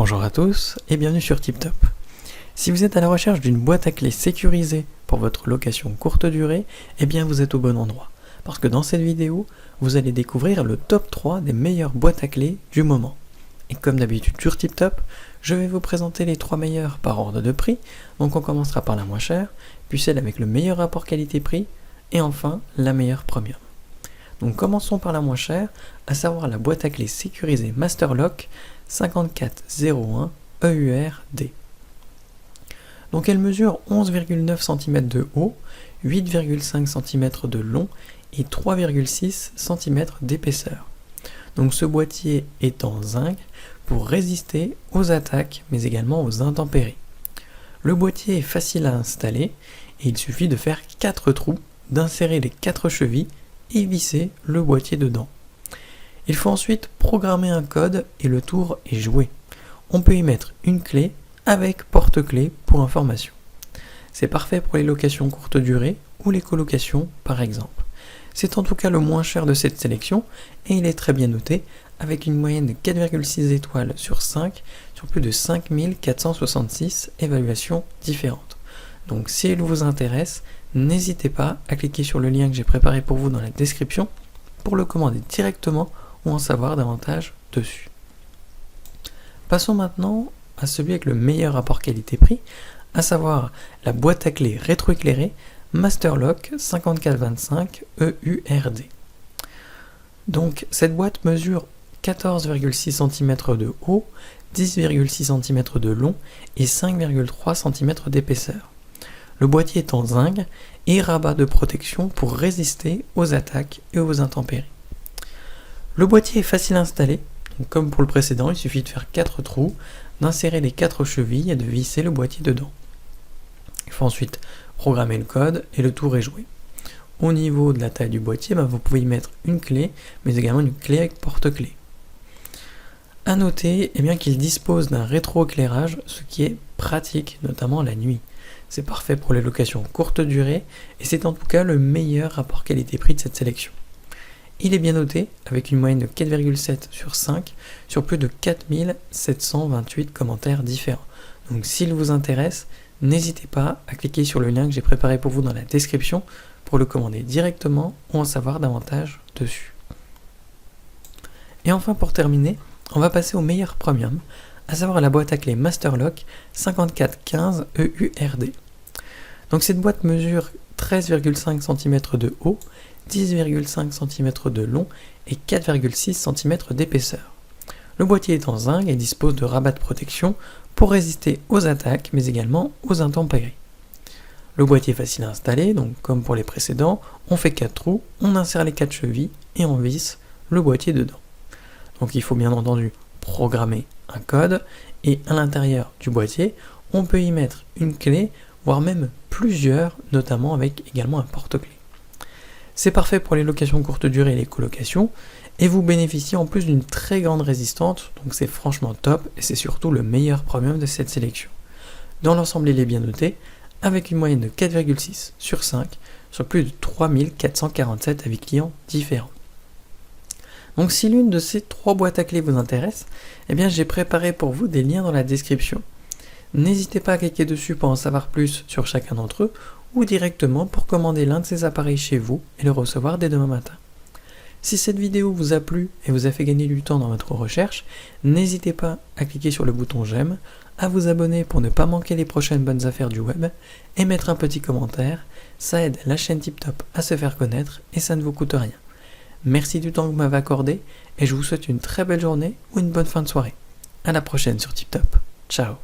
Bonjour à tous et bienvenue sur TipTop. Si vous êtes à la recherche d'une boîte à clés sécurisée pour votre location courte durée, eh bien vous êtes au bon endroit. Parce que dans cette vidéo, vous allez découvrir le top 3 des meilleures boîtes à clés du moment. Et comme d'habitude sur TipTop, je vais vous présenter les 3 meilleures par ordre de prix. Donc on commencera par la moins chère, puis celle avec le meilleur rapport qualité-prix, et enfin la meilleure premium. Donc commençons par la moins chère, à savoir la boîte à clés sécurisée Masterlock 5401 EURD. Donc elle mesure 11,9 cm de haut, 8,5 cm de long et 3,6 cm d'épaisseur. Donc ce boîtier est en zinc pour résister aux attaques mais également aux intempéries. Le boîtier est facile à installer et il suffit de faire 4 trous, d'insérer les 4 chevilles et visser le boîtier dedans. Il faut ensuite programmer un code et le tour est joué. On peut y mettre une clé avec porte-clés pour information. C'est parfait pour les locations courte durée ou les colocations par exemple. C'est en tout cas le moins cher de cette sélection et il est très bien noté avec une moyenne de 4,6 étoiles sur 5 sur plus de 5466 évaluations différentes. Donc si elle vous intéresse, n'hésitez pas à cliquer sur le lien que j'ai préparé pour vous dans la description pour le commander directement ou en savoir davantage dessus. Passons maintenant à celui avec le meilleur rapport qualité-prix, à savoir la boîte à clés rétroéclairée Masterlock 5425 EURD. Donc cette boîte mesure 14,6 cm de haut, 10,6 cm de long et 5,3 cm d'épaisseur. Le boîtier est en zinc et rabat de protection pour résister aux attaques et aux intempéries. Le boîtier est facile à installer, donc comme pour le précédent, il suffit de faire 4 trous, d'insérer les 4 chevilles et de visser le boîtier dedans. Il faut ensuite programmer le code et le tour est joué. Au niveau de la taille du boîtier, vous pouvez y mettre une clé, mais également une clé avec porte-clés. A noter qu'il dispose d'un rétroéclairage, ce qui est pratique, notamment la nuit. C'est parfait pour les locations courte durée et c'est en tout cas le meilleur rapport qualité-prix de cette sélection. Il est bien noté avec une moyenne de 4,7 sur 5 sur plus de 4728 commentaires différents. Donc s'il vous intéresse, n'hésitez pas à cliquer sur le lien que j'ai préparé pour vous dans la description pour le commander directement ou en savoir davantage dessus. Et enfin pour terminer, on va passer au meilleur premium, à savoir la boîte à clés Masterlock 5415 EURD. Donc cette boîte mesure 13,5 cm de haut, 10,5 cm de long et 4,6 cm d'épaisseur. Le boîtier est en zinc et dispose de rabats de protection pour résister aux attaques mais également aux intempéries. Le boîtier est facile à installer, donc comme pour les précédents, on fait 4 trous, on insère les 4 chevilles et on visse le boîtier dedans. Donc il faut bien entendu programmer un code et à l'intérieur du boîtier, on peut y mettre une clé, voire même plusieurs, notamment avec également un porte-clés. C'est parfait pour les locations courte durée et les colocations, et vous bénéficiez en plus d'une très grande résistance, donc c'est franchement top, et c'est surtout le meilleur premium de cette sélection. Dans l'ensemble, il est bien noté, avec une moyenne de 4,6 sur 5, sur plus de 3447 avis clients différents. Donc si l'une de ces 3 boîtes à clés vous intéresse, j'ai préparé pour vous des liens dans la description. N'hésitez pas à cliquer dessus pour en savoir plus sur chacun d'entre eux, ou directement pour commander l'un de ces appareils chez vous et le recevoir dès demain matin. Si cette vidéo vous a plu et vous a fait gagner du temps dans votre recherche, n'hésitez pas à cliquer sur le bouton j'aime, à vous abonner pour ne pas manquer les prochaines bonnes affaires du web, et mettre un petit commentaire, ça aide la chaîne TipTop à se faire connaître et ça ne vous coûte rien. Merci du temps que vous m'avez accordé et je vous souhaite une très belle journée ou une bonne fin de soirée. À la prochaine sur TipTop. Ciao.